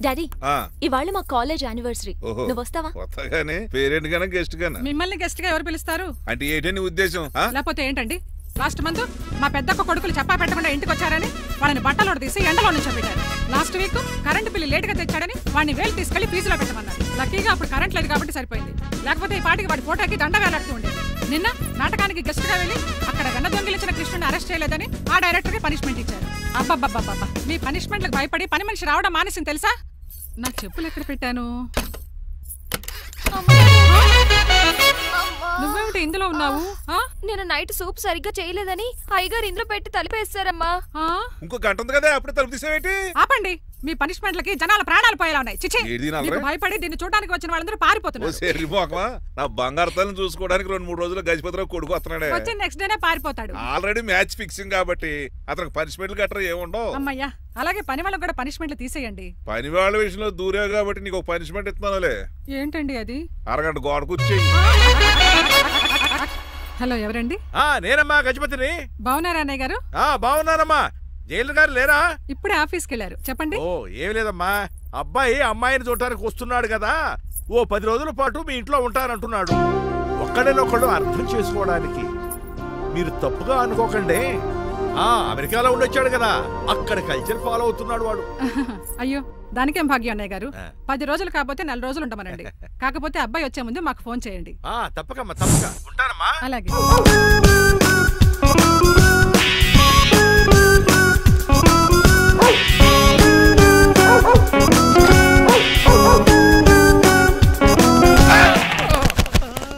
Daddy ఇవాళ మా college anniversary నువ్వు వస్తావా? వస్తాగానే పేరెంట్ గానా గెస్ట్ గానా? మిమ్మల్ని గెస్ట్ గా ఎవరు పిలుస్తారు? అంటే ఏంటని ఉద్దేశం? లేకపోతే ఏంటండి లాస్ట్ మంత్ మా పెద్దక్క కొడుకులు చెప్పా పెట్టకుండా ఇంటికి వచ్చారని వాళ్ళని బట్టలోడు తీసి ఎండలో నుంచోబెట్టారు. Last week current bill late గా తెచ్చాడని వాడిని వేలు తీసుకెళ్లి ఫీజులో పెట్టమన్నారు. లక్కీగా అప్పుడు కరెంట్ లేదు కాబట్టి సరిపోయింది, లేకపోతే ఈ పాటికి వాడి ఫోటోకి దండ వేలాడుతూ ఉండేది. నిన్న నాటకానికి గెస్ట్ గా వెళ్ళి అక్కడ వెన్న దొంగిలించిన కృష్ణుని అరెస్ట్ చేయలేదని ఆ డైరెక్టర్ కి పనిష్మెంట్ ఇచ్చారు. అబ్బబ్బబ్బబ్బా, మీ పనిష్మెంట్లకు భయపడి పని మనిషి రావడం మానేసింది తెలుసా? నా చెప్పులు ఎక్కడ పెట్టాను? నువ్వేమిటి ఇందులో ఉన్నావు? నేను నైట్ సూప్ సరిగ్గా చేయలేదని అయ్యగారు ఇందులో పెట్టి తలిపేస్తారమ్మా. ఇంకో గంట ఉంది కదా, అప్పుడు తలుపు తీసేవేంటి? ఆపండి, మీ పనిష్మెంట్లకి జనాల ప్రాణాలు పోయేలా ఉన్నాయి. చిచి, భయపడి దీన్ని చూడడానికి వచ్చిన వాళ్ళందరూ పారిపోతున్నారు. నా బంగారు తల్లిని చూసుకోవడానికి 2-3 రోజులు గజపతిరావు కొడుకు వస్తున్నాడే. వచ్చి నెక్స్ట్ డేనే పారిపోతాడు. ఆల్రెడీ మ్యాచ్ ఫిక్సింగ్ కాబట్టి అతనికి పనిష్మెంట్లు గట్రా ఏముండవు. అమ్మయ్యా, అలాగే పని వాళ్ళకి కూడా పనిష్మెంట్లు తీసేయండి. పని వాళ్ళ విషయంలో దూరే కాబట్టి నీకు పనిష్మెంట్ ఇస్తున్నానులే. ఏంటండి అది? అరగంట గోడ కూర్చేయి. హలో, ఎవరండి? నేనమ్మా గజపతిని. బాగున్నారా అన్నయ్య గారు? బాగున్నానమ్మా. జైలు గారు లేరా? ఇప్పుడే ఆఫీస్కి వెళ్ళారు. చెప్పండి. ఓ ఏం లేదమ్మా, అబ్బాయి అమ్మాయిని చూడటానికి వస్తున్నాడు కదా, ఓ 10 రోజుల పాటు మీ ఇంట్లో ఉంటానంటున్నాడు. ఒక్కడేనొక్కడు అర్థం చేసుకోవడానికి మీరు తప్పుగా అనుకోకండి. అమెరికాలో ఉండొచ్చాడు కదా, అక్కడ కల్చర్ ఫాలో అవుతున్నాడు వాడు. అయ్యో, దానికేం భాగ్యం అన్నయ్య గారు. 10 రోజులు కాకపోతే 4 రోజులు ఉంటామనండి. కాకపోతే అబ్బాయి వచ్చే ముందు మాకు ఫోన్ చేయండి. తప్పకమ్మా, తప్పక ఉంటానమ్మా. అలాగే.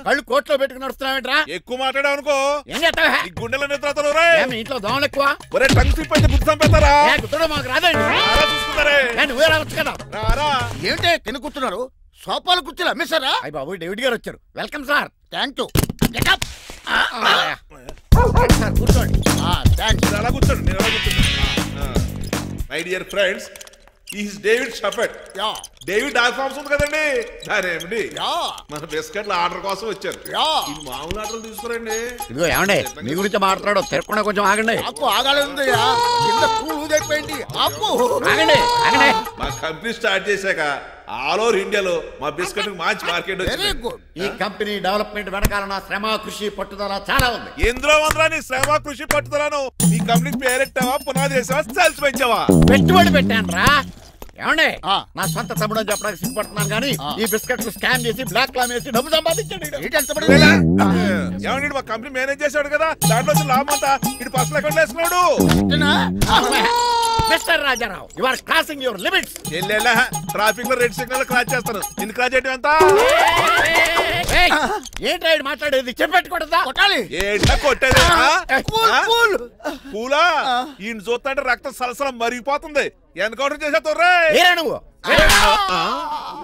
కళ్ళు కోట్లో పెట్టుకుని వస్తున్నావేంట్రా? ఎక్కువ మాట్లాడావు అనుకో గుండెల నిద్రతలు. ఇంట్లో దోమలు ఎక్కువ. మాకు రాదండి. నువ్వే రావచ్చు కదా. ఏంటే తిని కూర్చున్నారు? సోఫాలు కూర్చొని అమ్మేశారా? అయ్యి బాబు, డేవిడ్ గారు వచ్చారు. Welcome sir. Thank you. కూర్చోండి. అలా కూర్చోండి, నేను అలా కూర్చోండి. My dear friends, is David Shepherd. David dog farms ఉంది కదండి, దానేమిటి మన బిస్కెట్ల ఆర్డర్ కోసం వచ్చారు. మామూలు ఆర్డర్లు తీసుకురండి. ఇదిగో ఏమండి, మీ గురించి మాట్లాడు, తిరగకుండా కొంచెం ఆగండి. మా కంపెనీ స్టార్ట్ చేశాక ఆల్ ఓవర్ ఇండియాలో మా బిస్కెట్ మంచి మార్కెట్ వచ్చింది. ఈ కంపెనీ డెవలప్మెంట్ వెనకాల నా శ్రమ, కృషి, పట్టుదల చాలా ఉంది. ఎందులో ఉందా నీ శ్రమ, కృషి, పట్టుదలను? ఈ కంపెనీకి పేరెట్టావా, పునాది వేసావా, సేల్స్ పెంచావా? పెట్టుబడి పెట్టాను రా. ఏమండి, నా సొంత తమ్ముడు అని చెప్పడానికి సిగ్గుపడుతున్నాను కానీ ఈ బిస్కెట్లు స్కామ్ చేసి బ్లాక్ క్లామ్ వేసి డబ్బు సంపాదించండి. ఏమండి, మా కంపెనీ మేనేజ్ చేశాడు కదా, దాంట్లో లాభం అంతా ఇటు పర్సనల్ అకౌంట్ వేసుకున్నాడు. Mister Rajarao, you are crossing your limits. Traffic లో రెడ్ సిగ్నల్ క్రాస్ చేస్తాను. నిన్ను క్రాస్ చేయడం ఎంత? ఏంటి రైడ్ మాట్లాడేది? చెప్పెట్టుకూడదా? ఏంటా కొట్టేది? పూలా ఈయన చూస్తుంటే రక్తం సలసలం మరిగిపోతుంది. ఎన్కౌంటర్ చేసేతో నువ్వు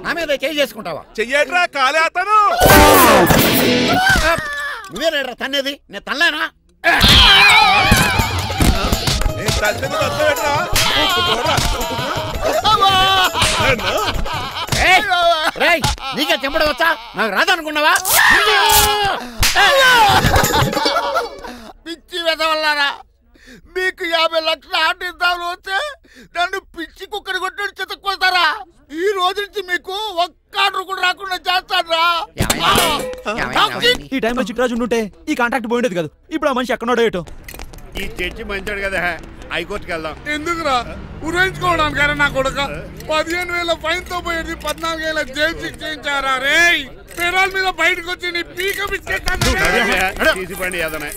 నా మీద చేయి చేసుకుంటావా? చెయ్యట్రా, కాలే అతను. నువ్వే రేడ్రా తన్నేది, నేను తనలేనా? నీకే చెంపడం వచ్చా? నాకు రాదనుకున్నావా? పిచ్చి వెదవల్లారా, మీకు 50 లక్షల ఆర్డర్ వస్తే నన్ను పిచ్చి కుక్కని కొట్టి చెతక్కొస్తారా? ఈ రోజు నుంచి మీకు ఒక్క ఆర్డర్ కూడా రాకుండా చేస్తారా? ఈ టైంలో చిట్రాజు ఉంటే ఈ కాంట్రాక్ట్ పోయిండేది కదా. ఇప్పుడు ఆ మనిషి ఎక్కడో ఏటో. ఈ చర్చి మంచాడు కదా, హైకోర్టుకి వెళ్దాం. ఎందుకురా? ఉరేయించుకోవడానికి నా కొడుక 15,000 ఫైన్ తో పోయేది 14 ఏళ్ళ జైలు శిక్ష చేయించారా? రే పెరాల్ మీద బయటకు వచ్చి నీ పీక తీసిపండి ఏదైనా.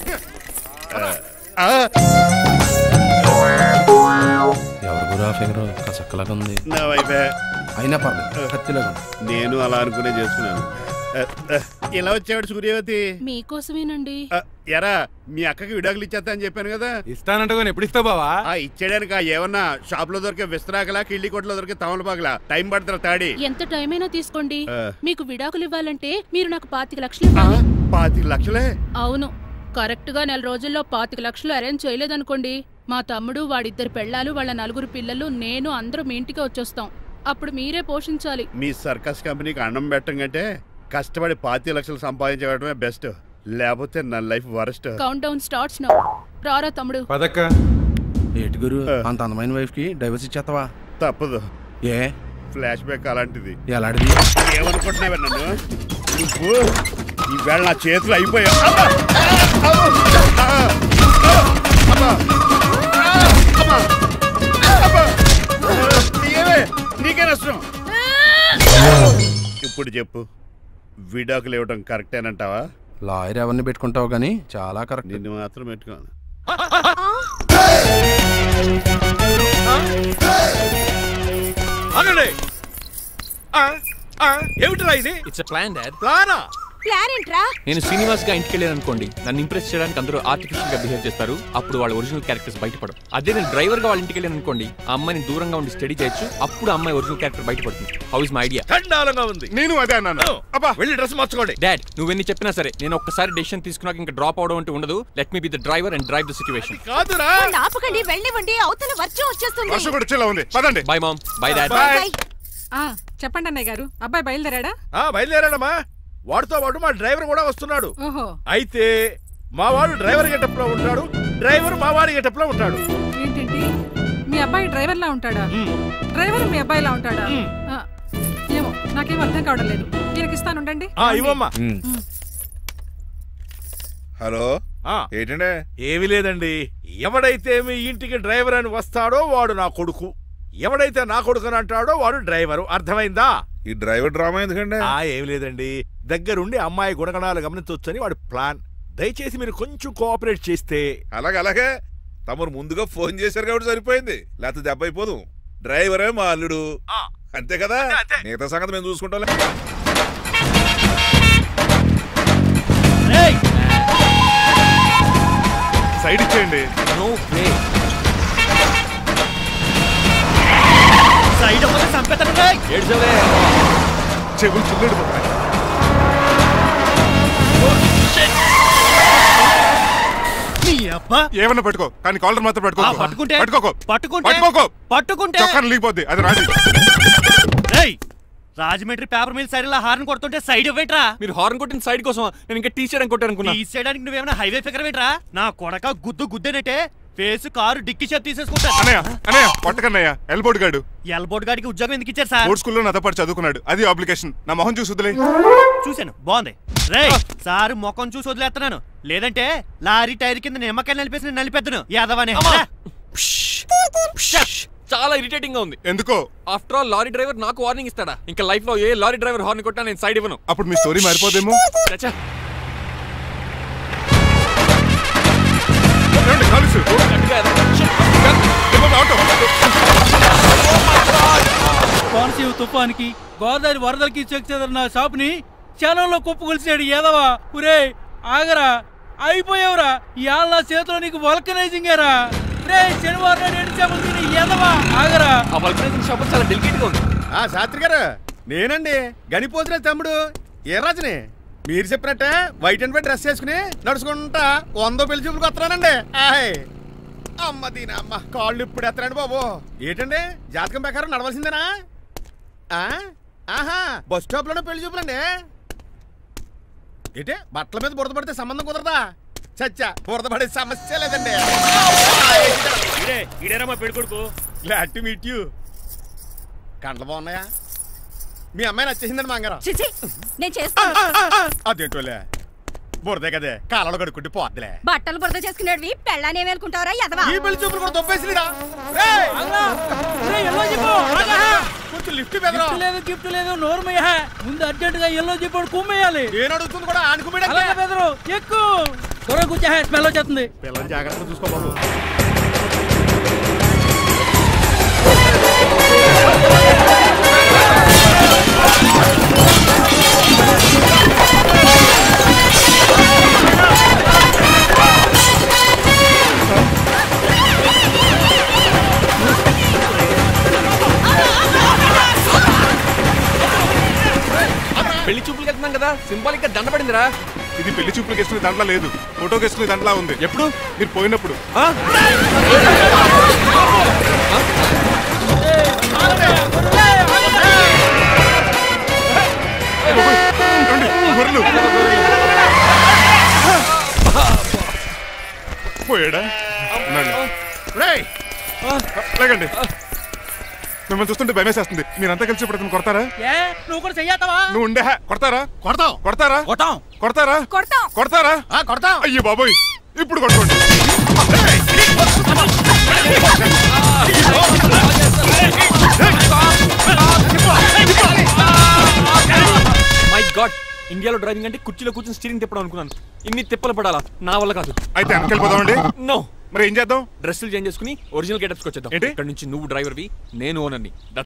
చక్కలాగా ఉంది. నా వైపే అయినా పర్లేదు, కత్తిలాగా. నేను అలా అనుకునే చేసుకున్నాను. ఇలా వచ్చాడు సూర్యవతి. మీకోసమేనండి. ఎరా, మీ అక్కకి విడాకులు ఇచ్చేస్తా అని చెప్పాను కదా. ఇస్తానంటే ఎప్పుడు ఇస్తావు బావా? ఇచ్చేయడానికి ఏమన్నా షాప్ లో దొరికే విస్తరాకలా, కిళ్ళి కొట్లో దొరికే తమలపాకలా టైం పడుతున్నా తాడి. ఎంత టైం అయినా తీసుకోండి. మీకు విడాకులు ఇవ్వాలంటే మీరు నాకు 25 లక్షలు ఇవ్వాలి. 25 లక్షలే? అవును. కరెక్ట్ గా 4 రోజుల్లో 25 లక్షలు అరేంజ్ చేయలేదనుకోండి, మా తమ్ముడు, వాడిద్దరు పెళ్ళాలు, వాళ్ళ 4 పిల్లలు, నేను అందరూ మీ ఇంటికి వచ్చేస్తాం. అప్పుడు మీరే పోషించాలి. మీ సర్కస్ కంపెనీకి అన్నం పెట్టం కంటే కష్టపడి 25 లక్షలు సంపాదించడమే బెస్ట్. లేకపోతే నా life worst. Count down starts now. రారా తమ్ముడు. ఏటి గురు, అంత అందమైన వైఫ్ కి డైవర్స్ ఇచ్చేస్తావా? తప్పదు. ఏ ఫ్లాష్ బ్యాక్ అలాంటిది. ఎలాంటిది? ఏమనుకుంటున్నావా నన్ను? నువ్వు ఈవేళ నా చేతులు అయిపోయావు. నీకే నష్టం. ఇప్పుడు చెప్పు, విడాకులు ఇవ్వడం కరెక్టేనంటావా? లాయర్ ఎవరిని పెట్టుకుంటావు గానీ చాలా కరెక్ట్. నిన్ను మాత్రం పెట్టుకోను. ఏమిటిరా ఇది? It's plan dad. ప్లానా? ప్లాన్ ఏంట్రా? నేను శ్రీనివాస్ గా ఇంటికి వెళ్ళాను అనుకోండి, నన్ను ఇంప్రెస్ చేయడానికి అందరూ ఆర్టిఫిషియల్ గా బిహేవ్ చేస్తారు. అప్పుడు వాళ్ళ ఒరిజినల్ క్యారెక్టర్స్ బయటపడవు. అదే నేను డ్రైవర్ గా వాళ్ళ ఇంటికి వెళ్ళాను అనుకోండి, ఆ అమ్మాయిని దూరంగా ఉండి స్టడీ చేయొచ్చు. అప్పుడు అమ్మాయి ఒరిజినల్ క్యారెక్టర్ బయటపడుతుంది. How is my idea? ఖండాలంగా ఉంది. నేను అదే అన్నాను. అబ్బా వెళ్ళి డ్రెస్ మార్చుకోండి. డాడ్ నువ్వెన్ని చెప్పినా సరే నేను ఒక్కసారి డెసిషన్ తీసుకున్నాక ఇంకా డ్రాప్ అవడం అంటే ఉండదు. Let me be the driver and drive the situation. కాదురా, ఆపకండి, వెళ్ళివ్వండి. అవతల వర్షం వచ్చేస్తుంది. వర్షం కూడా వచ్చేలా ఉంది. పదండి. Bye mom. Bye dad. చెప్పండి అన్నయ్య గారు, అబ్బాయి బయలుదేరాడా? బయలుదేరాడమ్మా. వాడితో పాటు మా డ్రైవర్ కూడా వస్తున్నాడు. ఓహో, అయితే మా వాడు డ్రైవర్ గెటప్ లో ఉంటాడు, డ్రైవర్ మా వాడి గెటప్ లో ఉంటాడు. ఏంటండి మీ అబ్బాయి డ్రైవర్ లా ఉంటాడా? డ్రైవర్ మీ అబ్బాయిలా ఉంటాడా? ఏమో నాకేం అర్థం కావడం లేదు. ఈయనకి ఇస్తాను, ఉండండి. ఇవ్వమ్మా. హలో ఏంటంటే? ఏమీ లేదండి. ఎవడైతే మీ ఇంటికి డ్రైవర్ అని వస్తాడో వాడు నా కొడుకు, ఎవడైతే నా కొడుకు అని అంటాడో వాడు డ్రైవరు. అర్థమైందా? ఈ డ్రైవర్ డ్రామా ఎందుకండి? ఏమి లేదండి, దగ్గరుండి అమ్మాయి గుణగణాలు గమనించవచ్చని వాడి ప్లాన్. దయచేసి మీరు కొంచెం కోఆపరేట్ చేస్తే. అలాగే తమరు ముందుగా ఫోన్ చేశారు కాబట్టి సరిపోయింది, లేకపోతే దెబ్బ అయిపోదు. డ్రైవరే మా అల్లుడు, అంతే కదా? మిగతా సంగతి మేము చూసుకుంటాం. సైడ్ ఇచ్చేయండి. No way. సైడ్ అవ్వదు, సంపేతను రేయ్. ఏడ్చవే. చెవులు చిల్లుడిపోతాయి. ఏమన్నా పట్టుకో, కానీ కాలర్ మాత్రం పట్టుకోకు. చొక్కాను లీగిపోద్ది, అది రాదు. Rajahmundry paper mill side horn కొడుతుంటే సైడ్ ఇవ్వేట్రా? మీరు హార్న్ కొట్టిన సైడ్ కోసం నేను ఇంకా టీ చేయడానికి కొట్టానుకున్నా. టీ చేయడానికి నువ్వేమైనా హైవే ఫిగర్ వేట్రా? నా కొడక గుద్దేనట్టే ఫేస్ కారు డిక్కి షేప్ తీసేసుకుంటా. అన్నయ్య పట్టకన్నయ్య. ఎల్బోర్డ్ గాడు. ఎల్బోర్డ్ గాడికి ఉద్యోగం ఎందుకు ఇచ్చారు సార్? బోర్డ్ స్కూల్లో నాతో పాటు చదువుకున్నాడు, అది అప్లికేషన్. నా మొహం చూసి వదిలే. చూశాను, బాగుంది. రే సారు మొఖం చూసి వదిలేస్తున్నాను, లేదంటే లారీ టైర్ కింద నిమ్మకాయ నలిపేసి నలిపేద్దును యాదవనే. చాలా ఇరిటేటింగ్ గా ఉంది. ఎందుకో? ఆఫ్టర్ ఆల్ లారీ డ్రైవర్ నాకు వార్నింగ్ ఇస్తాడా? ఇంకా లైఫ్ లో ఏ లారీ డ్రైవర్ హార్న్ కొట్టా నేను సైడ్ ఇవ్వను. అప్పుడు మీ స్టోరీ మారిపోదేమో. కోనసీమ తుఫానికి గోదావరి వరదలకి చెక్ చేసిన నా షాప్ ని క్షణంలో కుప్పగొలిచాడు యాదవా. ఒరే ఆగరా, అయిపోయావురా. ఇవాళ నా చేతిలో నీకు వల్కనైజింగ్ ఏరా. రే శనివారం నాడు చేపలు తిని యాదవా ఆగరా. ఆ వల్కనైజింగ్ షాప్ చాలా డెలికేట్ గా ఉంది. శాస్త్రి గారు, నేనండి గనిపోతున్న తమ్ముడు ఏ రాజుని. మీరు చెప్పినట్టే వైట్ అండ్ వైట్ డ్రెస్ వేసుకుని నడుచుకుంటా 100 పెళ్లి చూపులకు వస్తున్నానండి. అమ్మ దీని అమ్మ కాళ్ళు ఇప్పుడు ఎత్తరండి బాబు. ఏంటండి జాతకం ప్రకారం నడవలసిందేనా? బస్ స్టాప్ లోనే పెళ్లి చూపులండి. ఏంటి బట్టల మీద బురద పడితే సంబంధం కుదరదా? చచ్చా, బురద పడే సమస్య లేదండి. ఇదేనా మా పెళ్లి కొడుకు? Glad to meet you. కండ్లు బాగున్నాయా? మీ అమ్మాయి నచ్చేసిందండి మాంగారం. నేను చేస్తాను. అదేంటోలే, బురదే కదే కాలలో కడుక్కుంటే పోద్దులే. బట్టలు బురద చేసుకునేవి పెళ్ళాన్ని ఏమేలుకుంటావరా యదవా? ఈ పెళ్లి చూపులు కూడా దొబ్బేసిరా. కొంచెం లిఫ్ట్ లేదు, గిఫ్ట్ లేదు, నోరుమయ్య. ముందు అర్జెంట్ గా ఎల్లో చెప్పాడు కుమ్మేయాలి. నేను అడుగుతుంది కూడా ఆనుకుమేయడం. బెదరు ఎక్కువ త్వరగా కూర్చో, స్మెల్ వచ్చేస్తుంది. పిల్లలు జాగ్రత్తగా చూసుకోబాబు. పెళ్లి చూపులకి వెళ్తున్నాం కదా, సింబాలిక్ గా దండ పడిందిరా. ఇది పెళ్లి చూపులకు వేసుకునే దాంట్లో లేదు, ఫోటోకి వేసుకునే దాంట్లో ఉంది. ఎప్పుడు? మీరు పోయినప్పుడు. పోయాడా? లేకండి. మిమ్మల్ని చూస్తుంటే భయమేసేస్తుంది. మీరంతా కలిసి ఇప్పుడు అతను కొడతారా? ఏ నువ్వు కూడా చెయ్యతావా? నువ్వు ఉండే కొడతారా? కొడతాం. కొడతారా? కొడతాం. కొడతారా? కొడతాం. కొడతారా? కొడతాం. అయ్యో బాబోయ్, ఇప్పుడు కొట్టుకోండి. మై గాడ్, ఇండియాలో డ్రైవింగ్ అంటే కుర్చీలో కూర్చొని స్టీరింగ్ తిప్పడం అనుకున్నాను. ఇన్ని తిప్పలు పడాలా? నా వల్ల కాదు. అయితే వెనకెళ్ళిపోదామండి. నో. మరి ఏం చేద్దాం? డ్రెస్సులు చేంజ్ చేసుకుని ఒరిజినల్ గెటప్స్కి వచ్చేద్దాం. ఇక్కడ నుంచి నువ్వు డ్రైవర్వి, నేను ఓనర్ని.